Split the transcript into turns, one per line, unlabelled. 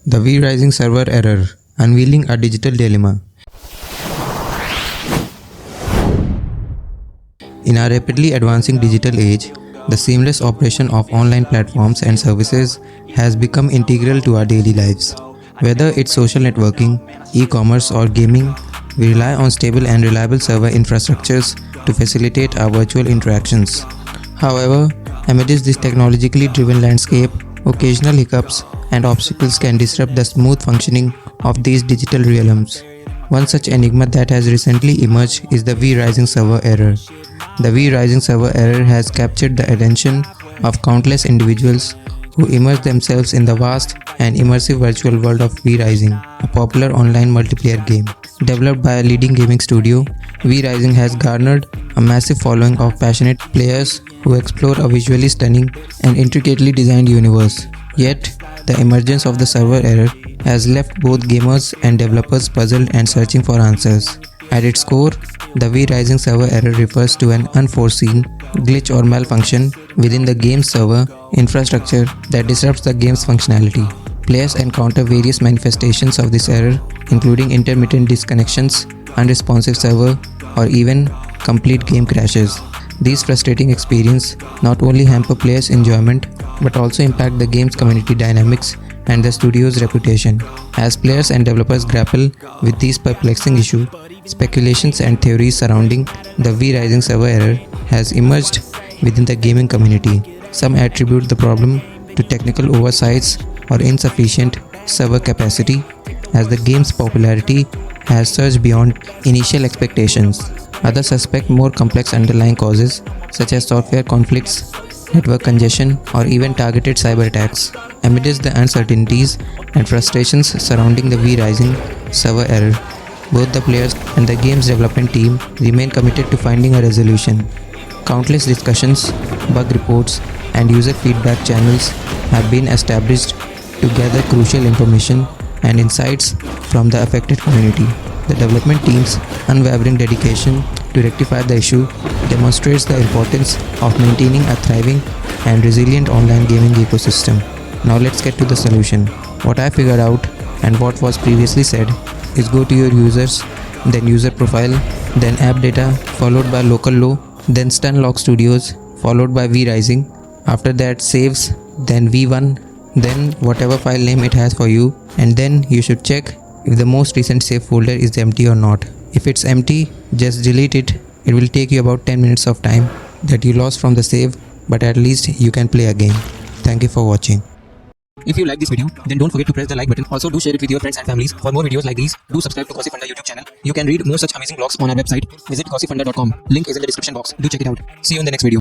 The V Rising server error, unveiling a digital dilemma. In our rapidly advancing digital age, the seamless operation of online platforms and services has become integral to our daily lives. Whether it's social networking, e-commerce or gaming, we rely on stable and reliable server infrastructures to facilitate our virtual interactions. However, amidst this technologically driven landscape, occasional hiccups and obstacles can disrupt the smooth functioning of these digital realms. One such enigma that has recently emerged is the V Rising server error. The V Rising server error has captured the attention of countless individuals who immerse themselves in the vast and immersive virtual world of V Rising, a popular online multiplayer game. Developed by a leading gaming studio, V Rising has garnered a massive following of passionate players who explore a visually stunning and intricately designed universe. Yet, the emergence of the server error has left both gamers and developers puzzled and searching for answers. At its core, the V Rising server error refers to an unforeseen glitch or malfunction within the game's server infrastructure that disrupts the game's functionality. Players encounter various manifestations of this error, including intermittent disconnections, unresponsive server, or even complete game crashes. These frustrating experiences not only hamper players' enjoyment but also impact the game's community dynamics and the studio's reputation. As players and developers grapple with these perplexing issues, speculations and theories surrounding the V Rising server error has emerged within the gaming community. Some attribute the problem to technical oversights or insufficient server capacity, as the game's popularity has surged beyond initial expectations. Others suspect more complex underlying causes such as software conflicts, network congestion, or even targeted cyber attacks. Amidst the uncertainties and frustrations surrounding the V Rising server error, both the players and the game's development team remain committed to finding a resolution. Countless discussions, bug reports, and user feedback channels have been established to gather crucial information and insights from the affected community. The development team's unwavering dedication to rectify the issue demonstrates the importance of maintaining a thriving and resilient online gaming ecosystem. Now let's get to the solution. What I figured out and what was previously said is go to your users, then user profile, then app data, followed by local low, then Stunlock Studios, followed by V Rising. After that saves, then V1, then whatever file name it has for you, and then you should check if the most recent save folder is empty or not. If it's empty, just delete it. It will take you about 10 minutes of time that you lost from the save, but at least you can play again. Thank you for watching.
If you like this video, then don't forget to press the like button. Also do share it with your friends and families. For more videos like these, do subscribe to Gossipfunda YouTube channel. You can read more such amazing blogs on our website. Visit gossipfunda.com. Link is in the description box. Do check it out. See you in the next video.